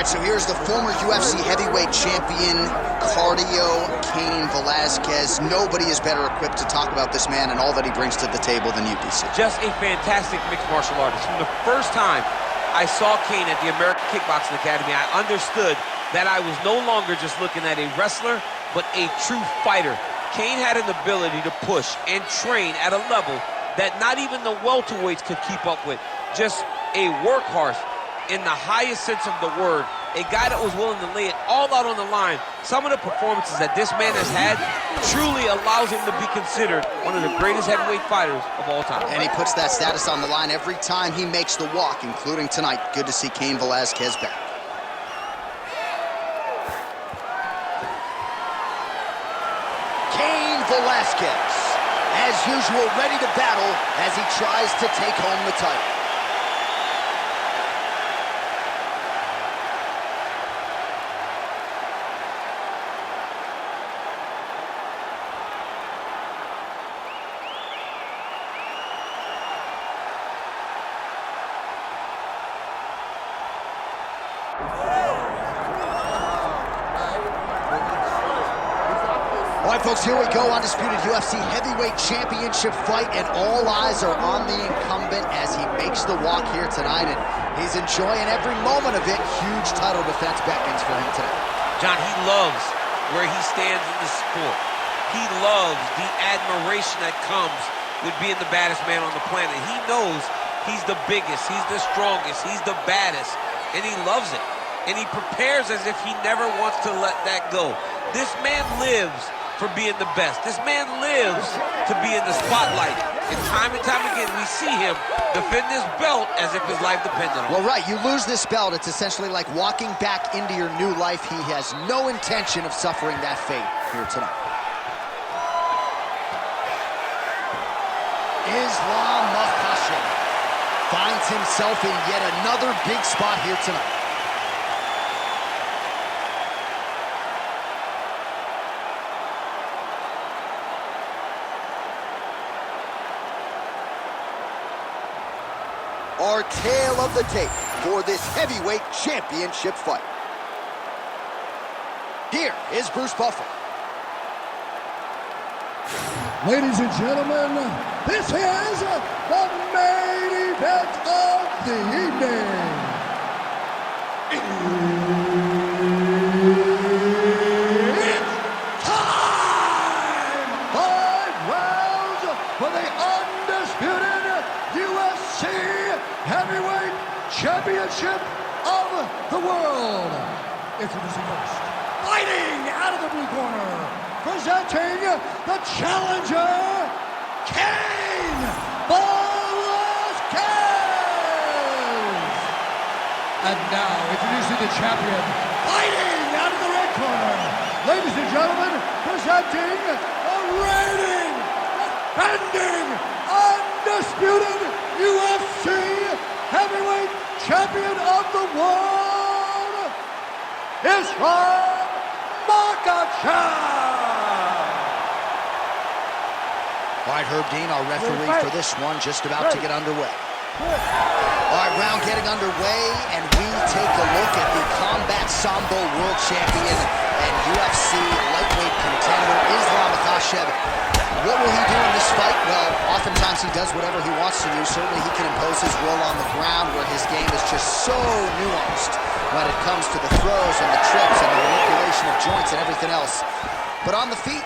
right, so here's the former UFC heavyweight champion, cardio, Cain Velasquez. Nobody is better equipped to talk about this man and all that he brings to the table than you, DC. Just a fantastic mixed martial artist. From the first time I saw Cain at the American Kickboxing Academy, I understood that I was no longer just looking at a wrestler, but a true fighter. Cain had an ability to push and train at a level that not even the welterweights could keep up with. Just a workhorse in the highest sense of the word. A guy that was willing to lay it all out on the line. Some of the performances that this man has had truly allows him to be considered one of the greatest heavyweight fighters of all time. And he puts that status on the line every time he makes the walk, including tonight. Good to see Cain Velasquez back. Cain Velasquez, as usual, ready to battle as he tries to take home the title. All right, folks, here we go. Undisputed UFC heavyweight championship fight, and all eyes are on the incumbent as he makes the walk here tonight, and he's enjoying every moment of it. Huge title defense beckons for him tonight. John, he loves where he stands in the sport. He loves the admiration that comes with being the baddest man on the planet. He knows he's the biggest, he's the strongest, he's the baddest, and he loves it. And he prepares as if he never wants to let that go. This man lives for being the best. This man lives to be in the spotlight. And time again, we see him defend this belt as if his life depended on it. Well, right, you lose this belt, it's essentially like walking back into your new life. He has no intention of suffering that fate here tonight. Islam Makhachev finds himself in yet another big spot here tonight. Our tale of the tape for this heavyweight championship fight. Here is Bruce Buffer. Ladies and gentlemen, this is the main event of the evening. It's time! 5 rounds for the undisputed UFC Heavyweight Championship of the world. Introducing first, fighting out of the blue corner, presenting the challenger, Cain Velasquez. And now, introducing the champion, fighting out of the red corner, ladies and gentlemen, presenting the reigning, defending, undisputed UFC Heavyweight Champion of the world, Islam Makhachev. All right, Herb Dean, our referee for this one, just about to get underway. All right, round getting underway, and we take a look at the Combat Sambo World Champion and UFC lightweight contender, Islam Makhachev. What will he do in this fight? Well, oftentimes he does whatever he wants to do. Certainly he can impose his will on the ground, where his game is just so nuanced when it comes to the throws and the trips and the manipulation of joints and everything else. But on the feet,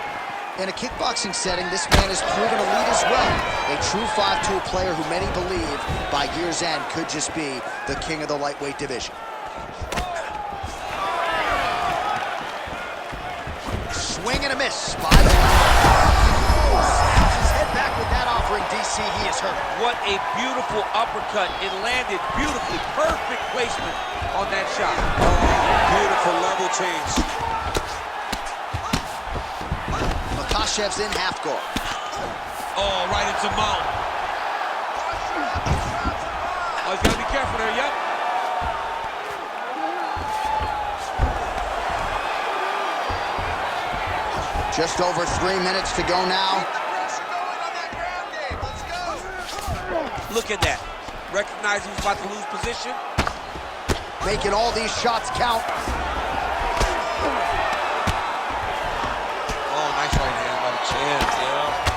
in a kickboxing setting, this man has proven elite as well. A true 5-tool player who many believe by year's end could just be the king of the lightweight division. Swing and a miss by the snaps his head back with that offering, DC. He is hurt. What a beautiful uppercut. It landed beautifully. Perfect placement on that shot. Beautiful level change. Makhachev's in half guard. Oh, right into mount. Oh, he's got to be careful there, yep. Just over 3 minutes to go now. Look at that. Recognizing he's about to lose position. making all these shots count. Oh, nice right hand by the chin, yeah.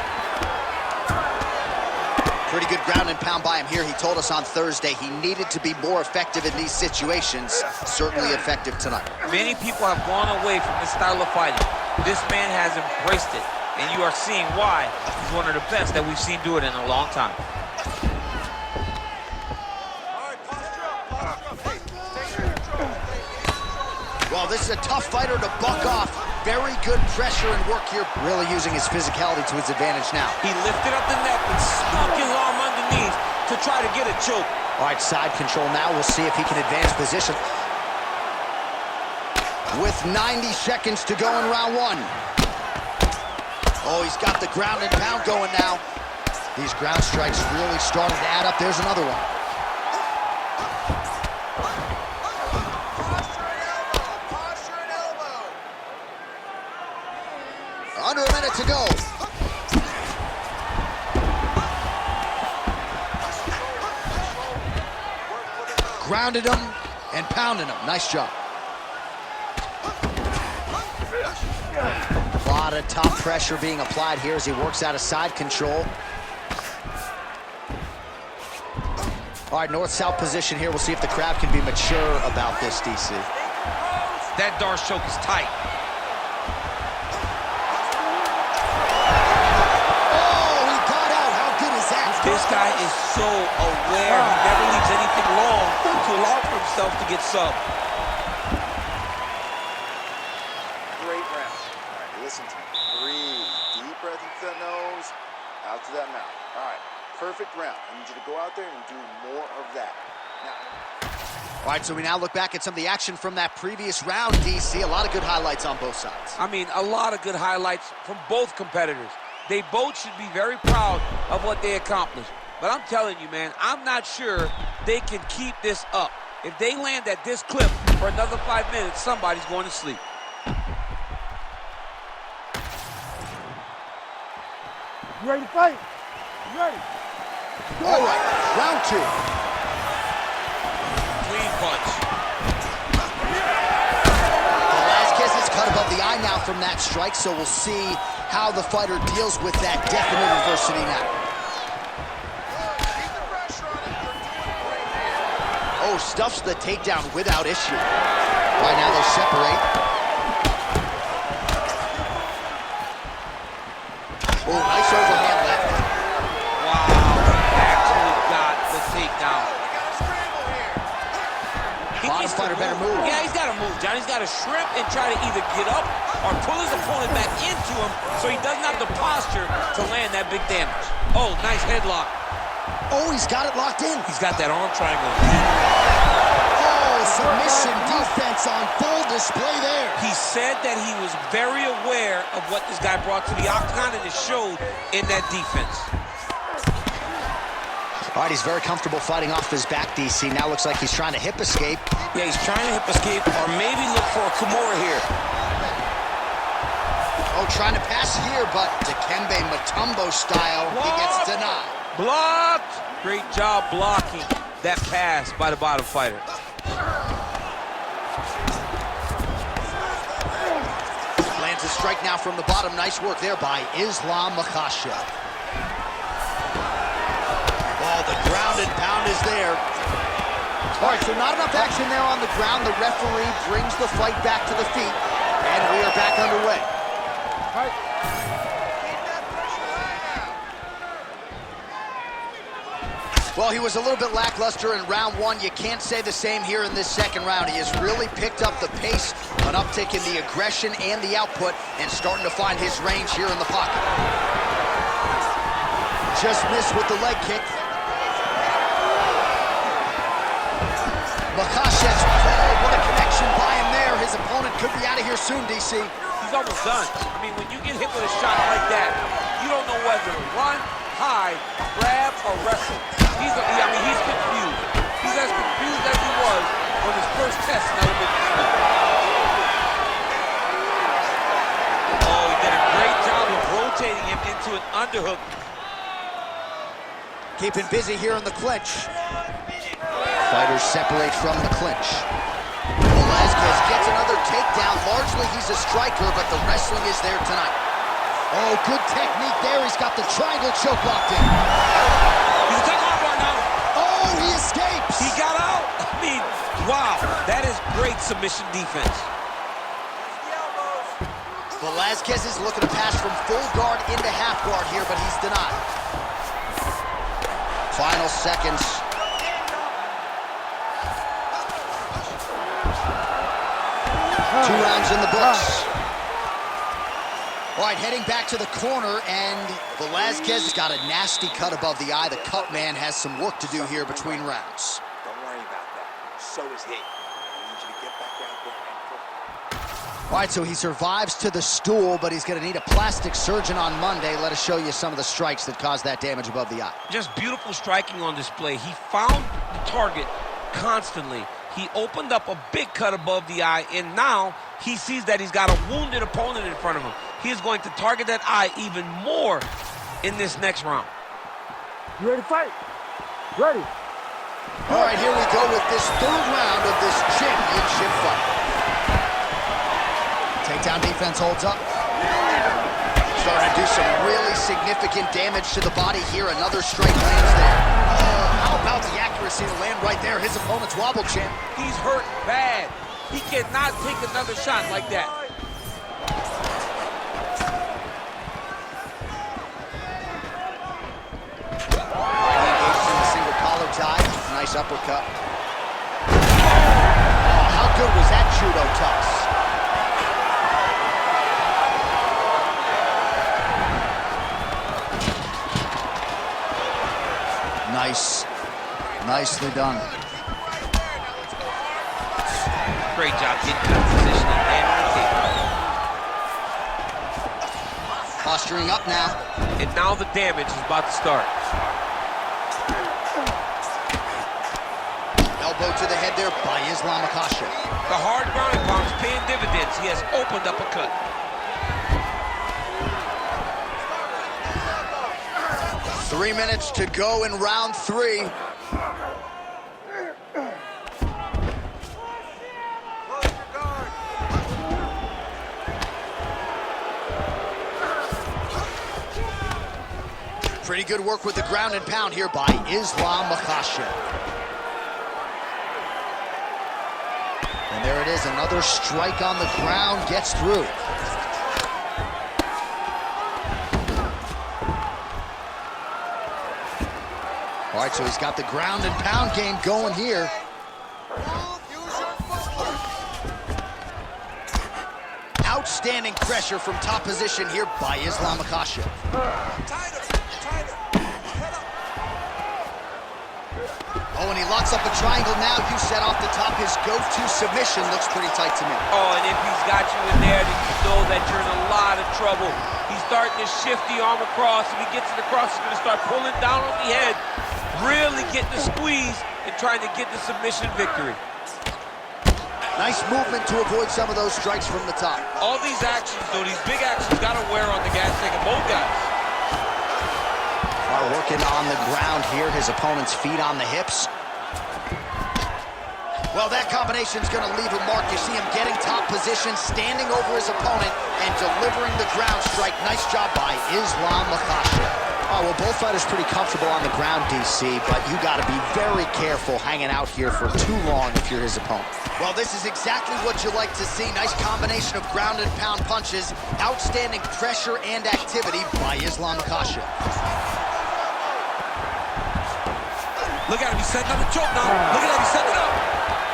Pretty good ground and pound by him here. He told us on Thursday he needed to be more effective in these situations. Certainly effective tonight. Many people have gone away from this style of fighting. This man has embraced it, and you are seeing why he's one of the best that we've seen do it in a long time. Well, this is a tough fighter to buck off. Very good pressure and work here. Really using his physicality to his advantage now. He lifted up the neck and stuck his arm underneath to try to get a choke. All right, side control now. We'll see if he can advance position. With 90 seconds to go in round one. Oh, he's got the ground and pound going now. These ground strikes really starting to add up. There's another one. Under a minute to go. Grounded him and pounded him. Nice job. A lot of top pressure being applied here as he works out of side control. All right, north-south position here. We'll see if the crowd can be mature about this, DC. That Darce choke is tight. This guy is so aware. He never leaves anything long to allow for himself to get subbed. Great round. All right, listen to me. Breathe. Deep breath into that nose, out to that mouth. All right, perfect round. I need you to go out there and do more of that. Now. All right, so we now look back at some of the action from that previous round, DC. A lot of good highlights on both sides. I mean, a lot of good highlights from both competitors. They both should be very proud of what they accomplished. But I'm telling you, man, I'm not sure they can keep this up. If they land at this clip for another 5 minutes, somebody's going to sleep. You ready to fight? You ready? All right, round two. Clean punch. Velasquez is cut above the eye now from that strike, so we'll see how the fighter deals with that definite adversity now. Oh, stuffs the takedown without issue. Right now they separate. Oh, nice overhand left. Wow, actually got the takedown. Bottom fighter better move. Yeah, he's got to move, John. He's got to shrimp and try to either get up or pull his opponent back into him so he doesn't have the posture to land that big damage. Oh, nice headlock. Oh, he's got it locked in. He's got that arm triangle. Oh, submission defense on full display there. He said that he was very aware of what this guy brought to the octagon, and it showed in that defense. All right, he's very comfortable fighting off his back, DC. Now looks like he's trying to hip escape. Yeah, he's trying to hip escape or maybe look for a Kimura here. Oh, trying to pass here, but Dikembe Mutombo style, he gets denied. Blocked! Great job blocking that pass by the bottom fighter. Lands a strike now from the bottom. Nice work there by Islam Makhachev. Oh, the ground and pound is there. All right, so not enough action there on the ground. The referee brings the fight back to the feet, and we are back underway. All right. Well, he was a little bit lackluster in round one. You can't say the same here in this second round. He has really picked up the pace, an uptick in the aggression and the output, and starting to find his range here in the pocket. Just missed with the leg kick. Makhachev's, oh, what a connection by him there. His opponent could be out of here soon, DC. He's almost done. I mean, when you get hit with a shot like that, you don't know whether to run, hide, grab, or wrestle. He's confused. He's as confused as he was on his first test in elementary school. Oh, he did a great job of rotating him into an underhook. Keeping busy here in the clinch. Fighters separate from the clinch. Velasquez gets another takedown. Largely, he's a striker, but the wrestling is there tonight. Oh, good technique there. He's got the triangle choke locked in. He's a takeoff right now. Oh, he escapes. He got out. I mean, wow, that is great submission defense. Velasquez is looking to pass from full guard into half guard here, but he's denied. Final seconds. Two rounds in the books. All right, heading back to the corner, and Velasquez has got a nasty cut above the eye. The cut man has some work to do here between rounds. Don't worry about that. So is he. I need you to get back out there and perform. All right, so he survives to the stool, but he's going to need a plastic surgeon on Monday. Let us show you some of the strikes that caused that damage above the eye. Just beautiful striking on display. He found the target constantly. He opened up a big cut above the eye, and now he sees that he's got a wounded opponent in front of him. He is going to target that eye even more in this next round. You ready to fight? Ready. All right, here we go with this third round of this championship fight. Takedown defense holds up. Starting to do some really significant damage to the body here. Another strike lands there. Oh, how about the accuracy to land right there? His opponent's wobble, champ. He's hurt bad. He cannot take another shot like that. Nice uppercut. Oh, how good was that judo toss? Nice. Nicely done. Great job getting to the position and landing the kick. Posturing up now. And now the damage is about to start. Elbow to the head there by Makhachev. The hard ground pound is paying dividends. He has opened up a cut. Three minutes to go in round three. Pretty good work with the ground and pound here by Makhachev. And there it is, another strike on the ground, gets through. All right, so he's got the ground and pound game going here. Outstanding pressure from top position here by Makhachev. Oh, and he locks up a triangle now. You set off the top. His go-to submission looks pretty tight to me. Oh, and if he's got you in there, then you know that you're in a lot of trouble. He's starting to shift the arm across. If he gets it across, he's going to start pulling down on the head, really getting the squeeze and trying to get the submission victory. Nice movement to avoid some of those strikes from the top. All these actions, though, these big actions, got to wear on the gas tank of both guys. Are working on the ground here. His opponent's feet on the hips. Well, that combination's going to leave a mark. You see him getting top position, standing over his opponent, and delivering the ground strike. Nice job by Makhachev. Oh, well, both fighters pretty comfortable on the ground, DC, but you got to be very careful hanging out here for too long if you're his opponent. Well, this is exactly what you like to see. Nice combination of ground and pound punches. Outstanding pressure and activity by Makhachev. Look at him, he's setting up a choke now. Look at him, he's setting it up.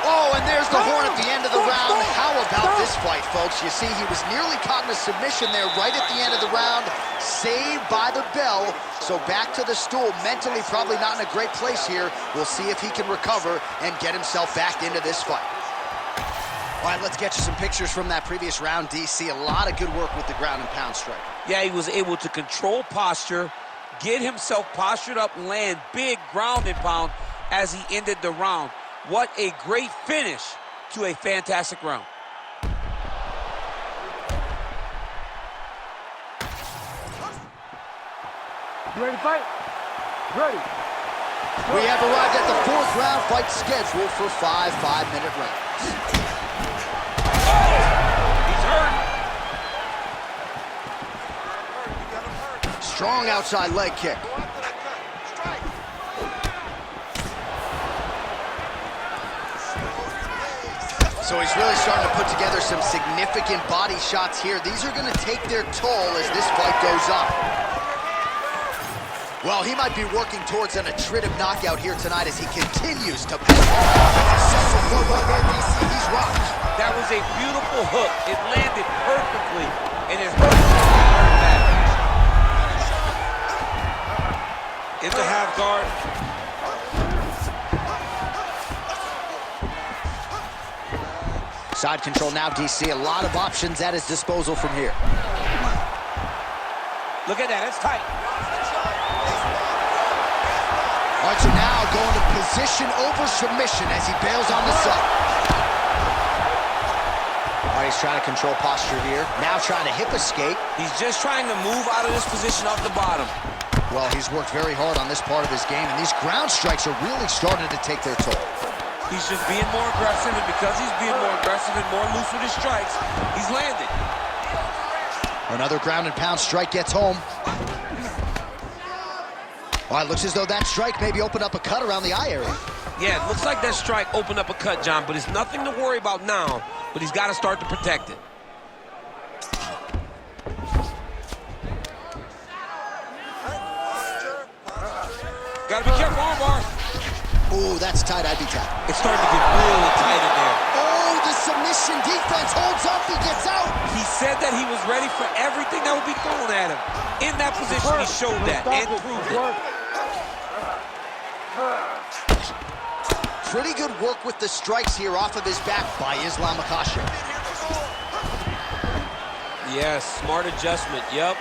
Oh, and there's the horn at the end of the round. How about this fight, folks? You see, he was nearly caught in a submission there right at the end of the round. Saved by the bell. So back to the stool. Mentally, probably not in a great place here. We'll see if he can recover and get himself back into this fight. All right, let's get you some pictures from that previous round, DC. A lot of good work with the ground and pound strike. Yeah, he was able to control posture, get himself postured up, and land big ground and pound as he ended the round. What a great finish to a fantastic round. You ready to fight? Ready. We have arrived at the 4th round fight scheduled for 5 5-minute rounds. He's hurt. Strong outside leg kick. So he's really starting to put together some significant body shots here. These are going to take their toll as this fight goes on. Well, he might be working towards an attritive knockout here tonight as he continues to build. He's rocked. That was a beautiful hook. It landed perfectly, and it hurt bad. In the half guard. Side control now, DC. A lot of options at his disposal from here. Look at that, it's tight. All right, so now going to position over submission as he bails on the side. All right, he's trying to control posture here. Now trying to hip escape. He's just trying to move out of this position off the bottom. Well, he's worked very hard on this part of his game, and these ground strikes are really starting to take their toll. He's just being more aggressive, and because he's being more aggressive and more loose with his strikes, he's landed. Another ground and pound strike gets home. All right, looks as though that strike maybe opened up a cut around the eye area. Yeah, it looks like that strike opened up a cut, John, but it's nothing to worry about now, but he's got to start to protect it. Got to be careful, armbar. Ooh, that's tight, I'd be tight. It's starting to get really tight in there. Oh, the submission defense holds up, he gets out. He said that he was ready for everything that would be thrown at him. In that position, he showed that and proved it. Pretty good work with the strikes here off of his back by Islam Makhachev. Yes, smart adjustment, yep.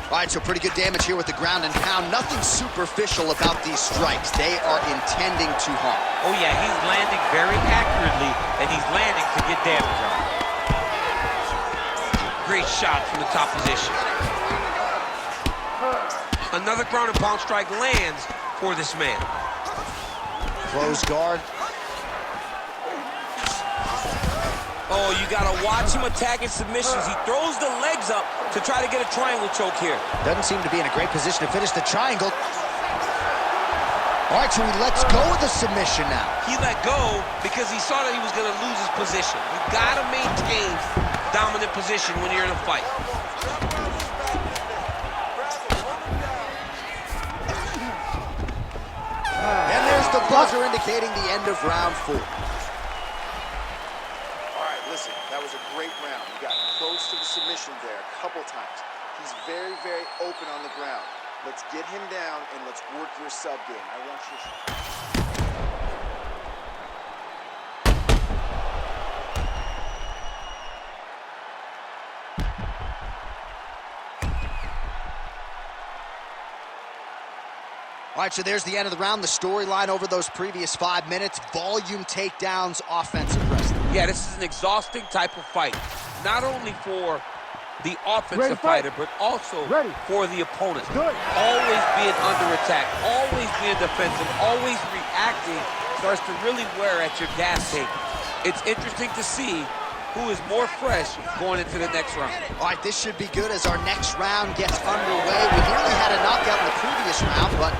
All right, so pretty good damage here with the ground and pound. Nothing superficial about these strikes. They are intending to harm. Oh, yeah, he's landing very accurately, and he's landing to get damage on. Great shot from the top position. Another ground and pound strike lands for this man. Close guard. Oh, you gotta watch him attacking submissions. He throws the legs up to try to get a triangle choke here. Doesn't seem to be in a great position to finish the triangle. All right, so he lets go of the submission now. He let go because he saw that he was gonna lose his position. You gotta maintain dominant position when you're in a fight. And there's the buzzer indicating the end of round 4. Listen, that was a great round. You got close to the submission there a couple times. He's very, very open on the ground. Let's get him down and let's work your sub game. I want you to... All right, so there's the end of the round. The storyline over those previous 5 minutes. Volume takedowns, offensive wrestling. Yeah, this is an exhausting type of fight. Not only for the offensive fighter, but also for the opponent. Always being under attack, always being defensive, always reacting starts to really wear at your gas tank. It's interesting to see who is more fresh going into the next round. All right, this should be good as our next round gets underway. We nearly had a knockout in the previous round, but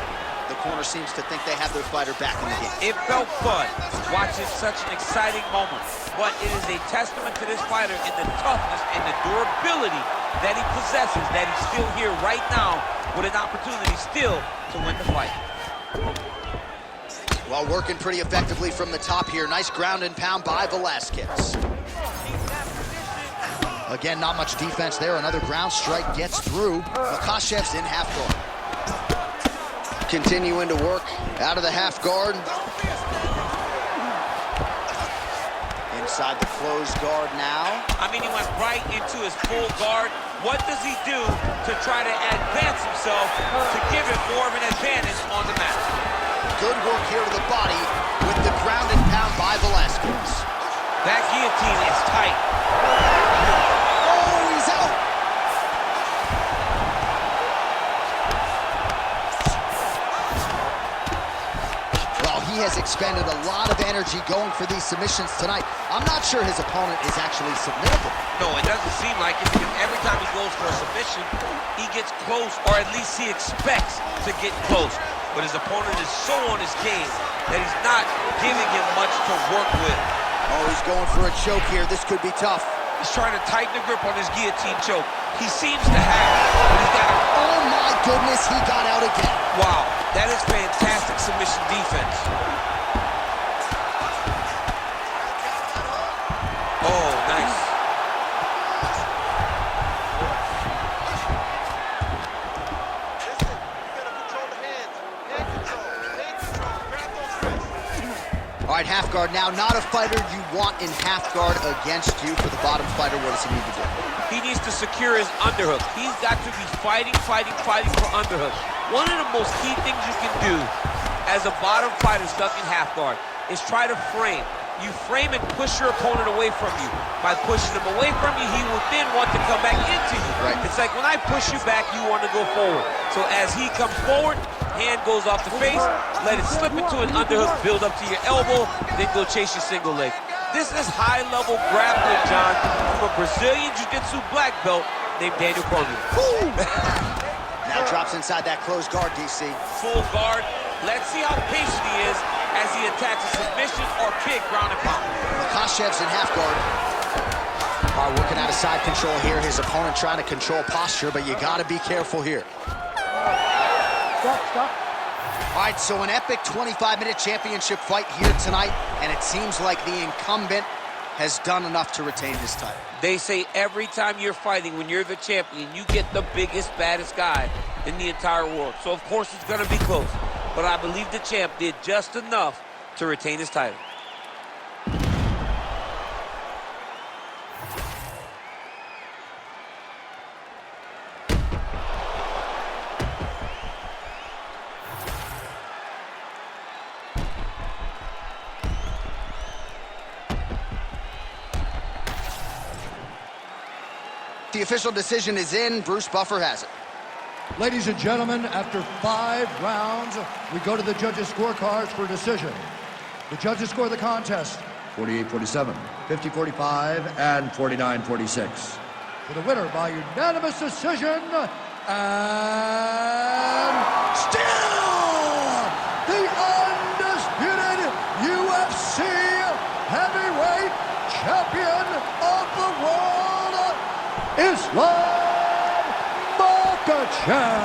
the corner seems to think they have their fighter back in the game. It felt fun watching such an exciting moment, but it is a testament to this fighter in the toughness and the durability that he possesses, that he's still here right now with an opportunity still to win the fight. Well, working pretty effectively from the top here. Nice ground and pound by Velasquez. Again, not much defense there. Another ground strike gets through. Makhachev's in half guard. Continuing to work out of the half guard. Inside the closed guard now. I mean, he went right into his full guard. What does he do to try to advance himself to give him more of an advantage on the mat? Good work here to the body with the ground and pound by Velasquez. That guillotine is tight. Oh, he's out. has expended a lot of energy going for these submissions tonight. I'm not sure his opponent is actually submittable. No, it doesn't seem like it, because every time he goes for a submission, he gets close, or at least he expects to get close. But his opponent is so on his game that he's not giving him much to work with. Oh, he's going for a choke here. This could be tough. He's trying to tighten the grip on his guillotine choke. He seems to have it, but he's got it. Oh my goodness, he got out again. Wow, that is fantastic submission defense. Oh, nice. All right, half guard now. Not a fighter you want in half guard against you. For the bottom fighter, what does he need to do? He needs to secure his underhook. He's got to be fighting for underhook. One of the most key things you can do as a bottom fighter stuck in half guard is try to frame. You frame and push your opponent away from you. By pushing him away from you, he will then want to come back into you. Right. It's like when I push you back, you want to go forward. So as he comes forward, hand goes off the face, let it slip into an underhook, build up to your elbow, then go chase your single leg. This is high-level grappling, John, from a Brazilian Jiu-Jitsu black belt named Daniel Cormier. Now drops inside that closed guard, DC. Full guard. Let's see how patient he is as he attacks a submission or big ground and pound. Makhachev's in half guard. All right, working out of side control here. His opponent trying to control posture, but you got to be careful here. Stop. All right, so an epic 25-minute championship fight here tonight, and it seems like the incumbent has done enough to retain his title. They say every time you're fighting, when you're the champion, you get the biggest, baddest guy in the entire world. So, of course, it's going to be close. But I believe the champ did just enough to retain his title. The official decision is in. Bruce Buffer has it. Ladies and gentlemen, after 5 rounds, we go to the judges' scorecards for decision. The judges score the contest 48-47, 50-45, and 49-46. For the winner by unanimous decision, and still the undisputed UFC heavyweight champion of the world, Islam Makhachev.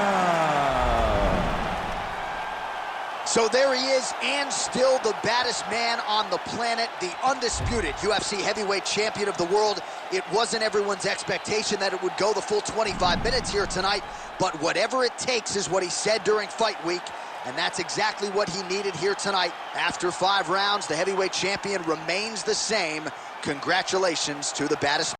So there he is, and still the baddest man on the planet, the undisputed UFC heavyweight champion of the world. It wasn't everyone's expectation that it would go the full 25 minutes here tonight, but whatever it takes is what he said during fight week, and that's exactly what he needed here tonight. After 5 rounds, the heavyweight champion remains the same. Congratulations to the baddest